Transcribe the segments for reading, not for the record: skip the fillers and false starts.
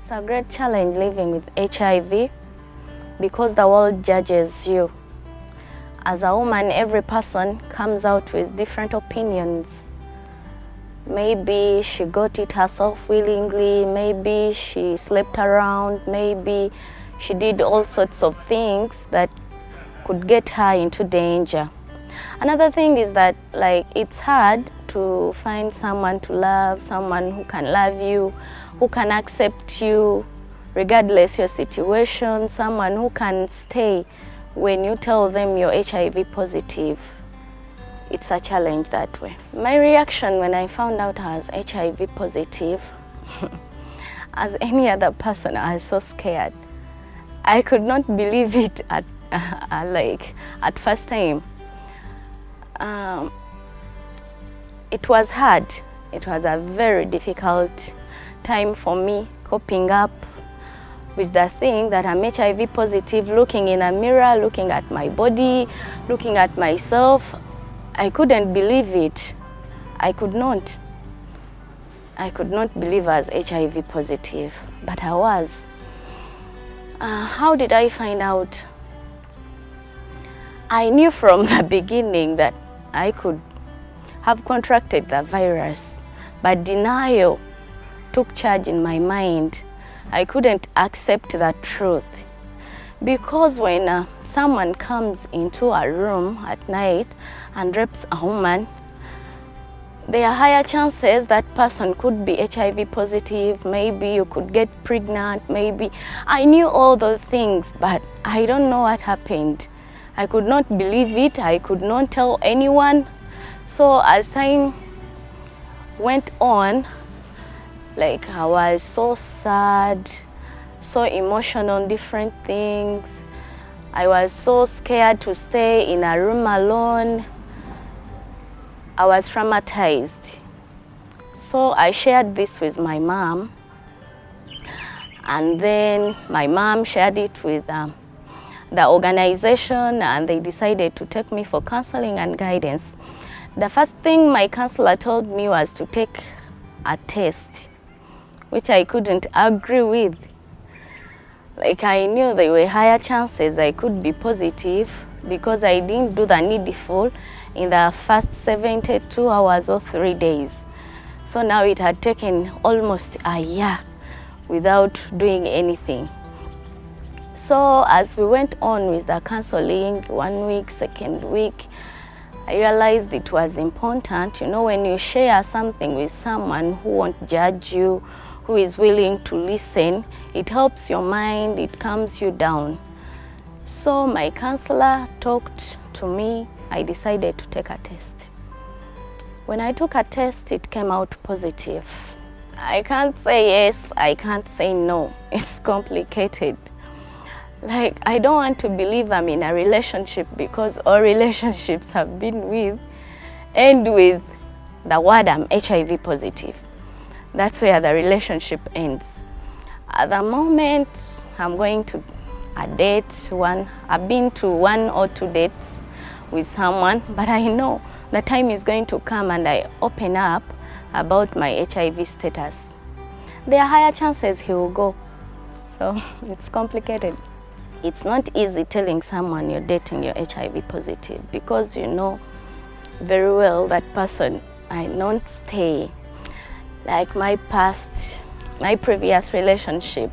It's a great challenge living with HIV because the world judges you. As a woman, every person comes out with different opinions. Maybe she got it herself willingly, maybe she slept around, maybe she did all sorts of things that could get her into danger. Another thing is that it's hard to find someone to love, someone who can love you, who can accept you regardless your situation, someone who can stay when you tell them you're HIV positive. It's a challenge that way. My reaction when I found out I was HIV positive, as any other person, I was so scared. I could not believe it at first time. It was hard. It was a very difficult time for me coping up with the thing that I'm HIV positive, looking in a mirror, looking at my body, looking at myself. I couldn't believe it. I could not. I could not believe I was HIV positive, but I was. How did I find out? I knew from the beginning that I could have contracted the virus, but denial took charge in my mind. I couldn't accept the truth. Because when someone comes into a room at night and rapes a woman, there are higher chances that person could be HIV positive, maybe you could get pregnant, maybe. I knew all those things, but I don't know what happened. I could not believe it, I could not tell anyone. So as time went on, I was so sad, so emotional, different things. I was so scared to stay in a room alone. I was traumatized. So I shared this with my mom, and then my mom shared it with the organization, and they decided to take me for counseling and guidance. The first thing my counselor told me was to take a test, which I couldn't agree with. I knew there were higher chances I could be positive because I didn't do the needful in the first 72 hours or 3 days. So now it had taken almost a year without doing anything. So as we went on with the counseling, 1 week, second week, I realized it was important, when you share something with someone who won't judge you, who is willing to listen, it helps your mind, it calms you down. So my counselor talked to me. I decided to take a test. When I took a test, it came out positive. I can't say yes, I can't say no. It's complicated. I don't want to believe I'm in a relationship because all relationships have been end with the word I'm HIV positive. That's where the relationship ends. At the moment, I'm going to a date. I've been to 1 or 2 dates with someone, but I know the time is going to come and I open up about my HIV status. There are higher chances he will go. So it's complicated. It's not easy telling someone you're dating you're HIV positive because you know very well that person might not stay. My previous relationship,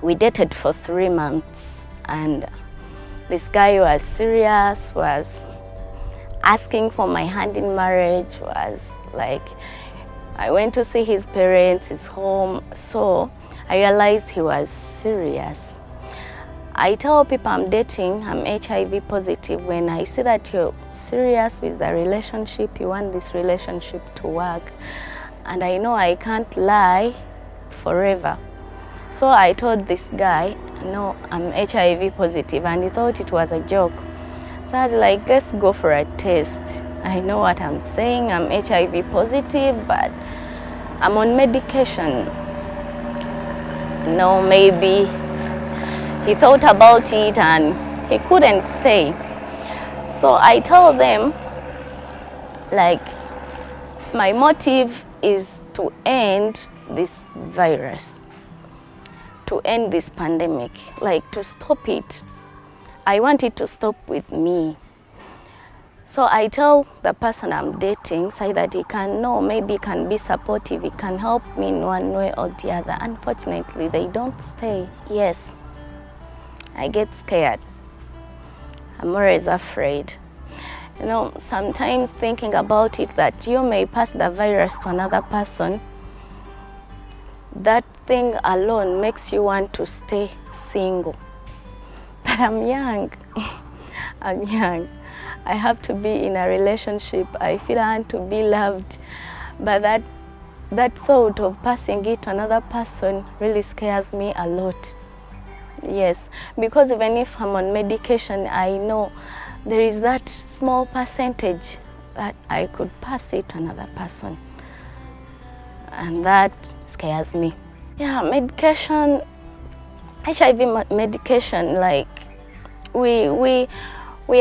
we dated for 3 months, and this guy was serious, was asking for my hand in marriage, was I went to see his parents, his home, so I realized he was serious. I tell people I'm dating, I'm HIV positive, when I see that you're serious with the relationship, you want this relationship to work, and I know I can't lie forever. So I told this guy, no, I'm HIV positive, and he thought it was a joke. So I was like, let's go for a test. I know what I'm saying, I'm HIV positive, but I'm on medication. Maybe he thought about it and he couldn't stay. So I told them, my motive is to end this virus. to end this pandemic, like to stop it. I want it to stop with me. So I tell the person I'm dating so that he can know, maybe he can be supportive, he can help me in one way or the other. Unfortunately, they don't stay. Yes, I get scared. I'm always afraid. You know, sometimes thinking about it that you may pass the virus to another person, that thing alone makes you want to stay single. But I'm young. I'm young. I have to be in a relationship. I feel I want to be loved. But that thought of passing it to another person really scares me a lot. Yes, because even if I'm on medication, I know there is that small percentage that I could pass it to another person. And that scares me. Yeah, medication, HIV medication, like we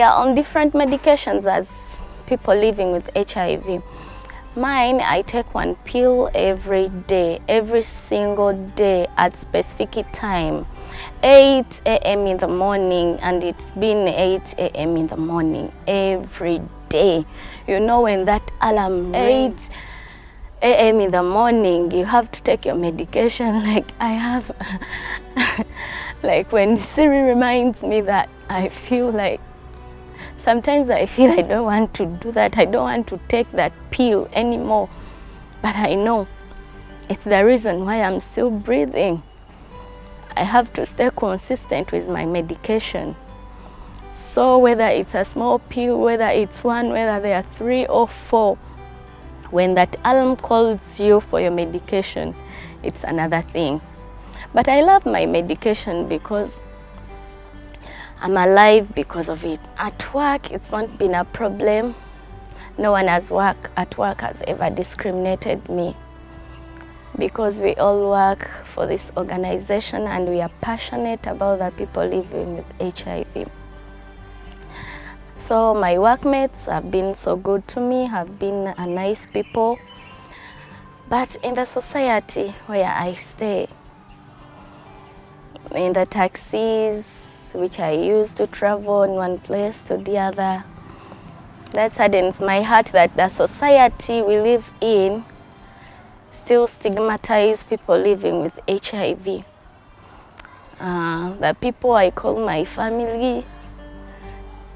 are on different medications as people living with HIV. Mine, I take one pill every day, every single day at specific time. 8 a.m. in the morning, and it's been 8 a.m. in the morning every day. You know, when that alarm 8 a.m. in the morning, you have to take your medication. Like I have, like when Siri reminds me that, I feel like, sometimes I feel I don't want to do that. I don't want to take that pill anymore. But I know it's the reason why I'm still breathing. I have to stay consistent with my medication. So whether it's a small pill, whether it's one, whether there are 3 or 4, when that alarm calls you for your medication, it's another thing. But I love my medication because I'm alive because of it. At work, it's not been a problem. No one at work has ever discriminated me, because we all work for this organization and we are passionate about the people living with HIV. So my workmates have been so good to me, have been a nice people. But in the society where I stay, in the taxis which I use to travel in one place to the other, that saddens my heart that the society we live in still stigmatize people living with HIV. The people I call my family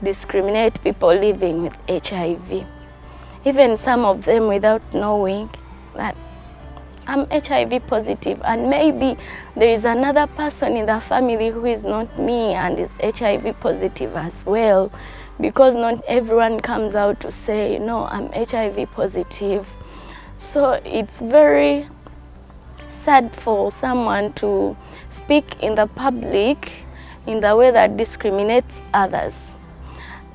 discriminate people living with HIV. Even some of them without knowing that I'm HIV positive, and maybe there is another person in the family who is not me and is HIV positive as well, because not everyone comes out to say, no, I'm HIV positive. So it's very sad for someone to speak in the public in the way that discriminates others.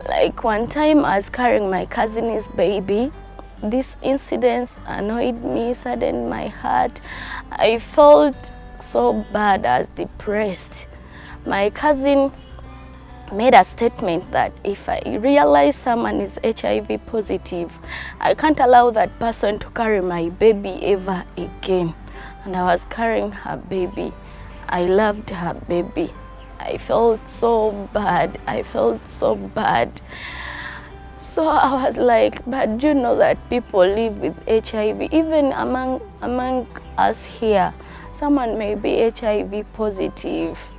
Like one time I was carrying my cousin's baby. This incident annoyed me, saddened my heart. I felt so bad, I was depressed. My cousin made a statement that if I realize someone is HIV positive, I can't allow that person to carry my baby ever again. And I was carrying her baby. I loved her baby. I felt so bad. I felt so bad. So I was like, but you know that people live with HIV. Even among us here, someone may be HIV positive.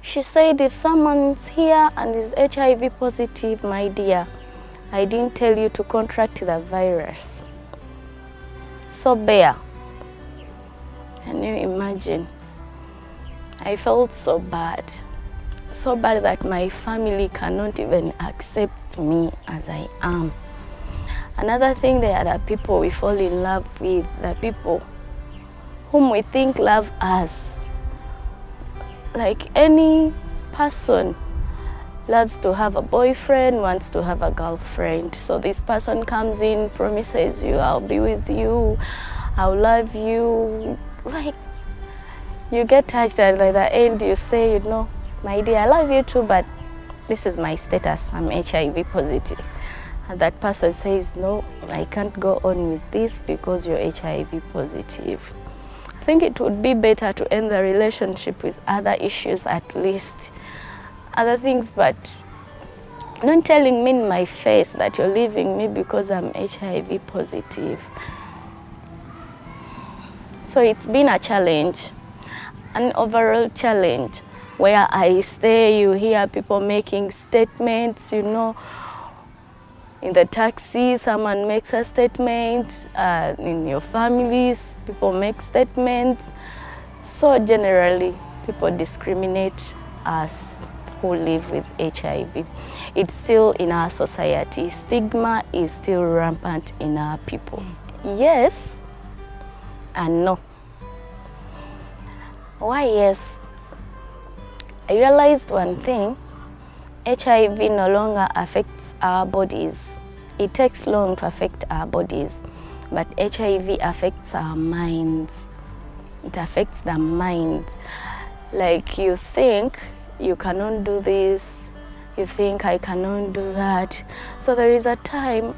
She said, if someone's here and is HIV positive, my dear, I didn't tell you to contract the virus. So bear. Can you imagine? I felt so bad that my family cannot even accept me as I am. Another thing, there are the people we fall in love with, the people whom we think love us. Like any person loves to have a boyfriend, wants to have a girlfriend. So this person comes in, promises you, I'll be with you, I'll love you. Like, you get touched, and by the end you say, you know, my dear, I love you too, but this is my status, I'm HIV positive. And that person says, no, I can't go on with this because you're HIV positive. think it would be better to end the relationship with other issues at least, other things, but not telling me in my face that you're leaving me because I'm HIV positive. So it's been a challenge, an overall challenge, where I stay, you hear people making statements, you know, in the taxi, someone makes a statement, in your families, people make statements. So generally, people discriminate us who live with HIV. It's still in our society. Stigma is still rampant in our people. Yes and no. Why yes? I realized one thing. HIV no longer affects our bodies. It takes long to affect our bodies, but HIV affects our minds. It affects the minds. Like you think you cannot do this, you think I cannot do that. So there is a time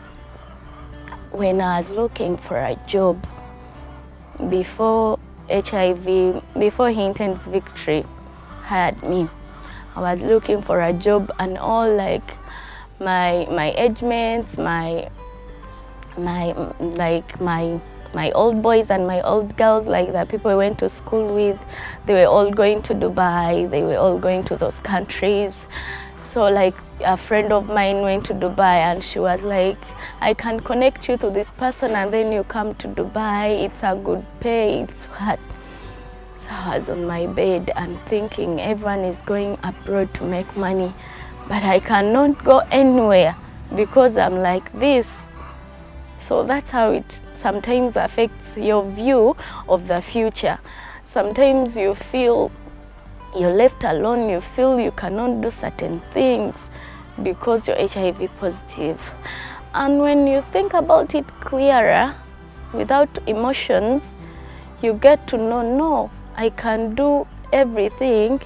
when I was looking for a job before Hinton's Victory hired me. I was looking for a job, and all like my age mates, my old boys and my old girls, like the people I went to school with, they were all going to Dubai, they were all going to those countries. So like a friend of mine went to Dubai, and she was like, I can connect you to this person and then you come to Dubai, it's a good pay, it's what. So I was on my bed and thinking everyone is going abroad to make money, but I cannot go anywhere because I'm like this. So that's how it sometimes affects your view of the future. Sometimes you feel you're left alone, you feel you cannot do certain things because you're HIV positive. And when you think about it clearer, without emotions, you get to know, no, I can do everything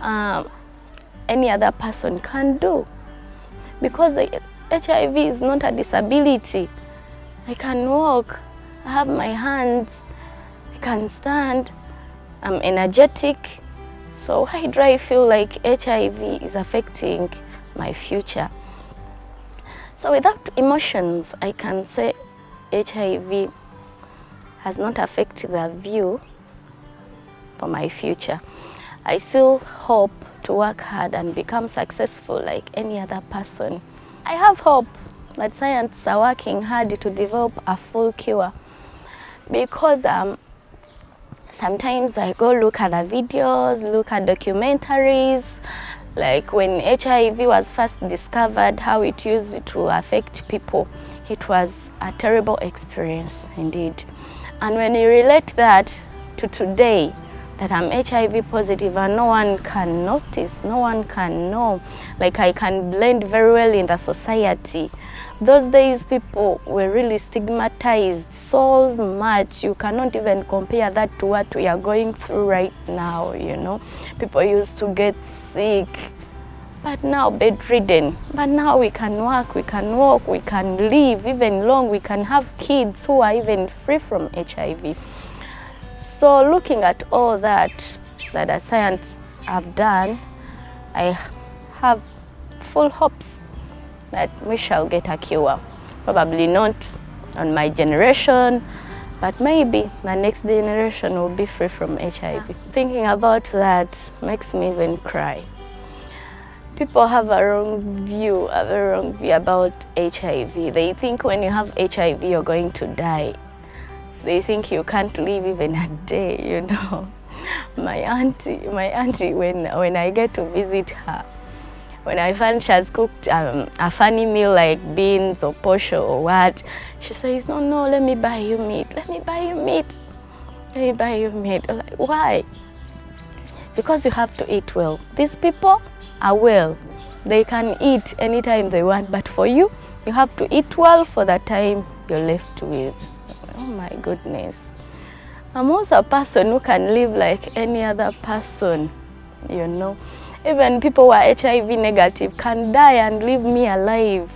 any other person can do. Because HIV is not a disability. I can walk, I have my hands, I can stand, I'm energetic. So why do I feel like HIV is affecting my future? So without emotions, I can say HIV has not affected the view for my future. I still hope to work hard and become successful like any other person. I have hope that scientists are working hard to develop a full cure, because sometimes I go look at the videos, look at documentaries, like when HIV was first discovered, how it used to affect people. It was a terrible experience indeed. And when you relate that to today, that I'm HIV positive and no one can notice, no one can know, like I can blend very well in the society. Those days people were really stigmatized so much, you cannot even compare that to what we are going through right now, you know. People used to get sick, but now bedridden. But now we can work, we can walk, we can live even long, we can have kids who are even free from HIV. So looking at all that the scientists have done, I have full hopes that we shall get a cure. Probably not on my generation, but maybe the next generation will be free from HIV. Yeah. Thinking about that makes me even cry. People have a wrong view about HIV. They think when you have HIV, you're going to die. They think you can't live even a day, you know. My auntie, when I get to visit her, when I find she has cooked a funny meal like beans or posho or what, she says, no, let me buy you meat, let me buy you meat, let me buy you meat. I'm like, why? Because you have to eat well. These people are well. They can eat anytime they want, but for you, you have to eat well for the time you're left with. Oh my goodness. I'm also a person who can live like any other person, you know. Even people who are HIV negative can die and leave me alive.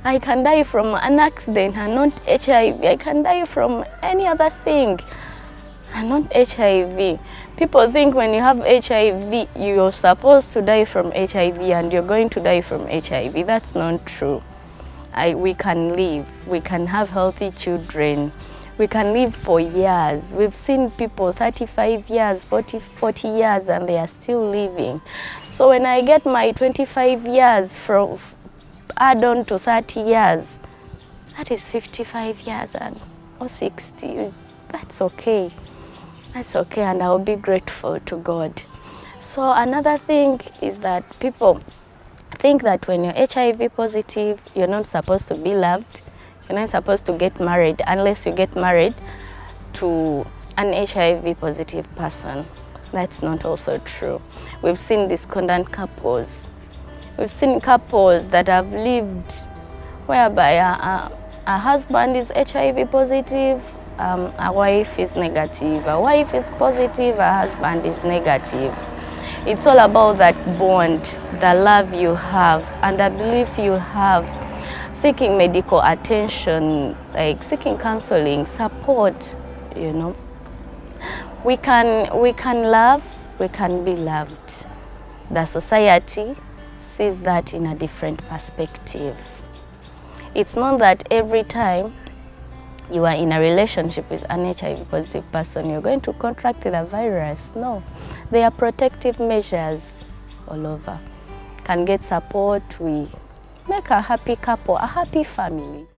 I can die from an accident and not HIV. I can die from any other thing. and not HIV. People think when you have HIV, you're supposed to die from HIV and you're going to die from HIV. That's not true. We can live, we can have healthy children, we can live for years. We've seen people 35 years, 40 years, and they are still living. So when I get my 25 years from add on to 30 years, that is 55 years or 60. That's okay. That's okay, and I'll be grateful to God. So another thing is that people think that when you're HIV positive, you're not supposed to be loved. You're not supposed to get married unless you get married to an HIV positive person. That's not also true. We've seen discordant couples. We've seen couples that have lived whereby a husband is HIV positive, a wife is negative. A wife is positive, a husband is negative. It's all about that bond, the love you have, and the belief you have, seeking medical attention, like seeking counseling, support, you know. We can love, we can be loved. The society sees that in a different perspective. It's not that every time you are in a relationship with an HIV positive person, you're going to contract the virus. No, there are protective measures all over. Can get support, we make a happy couple, a happy family.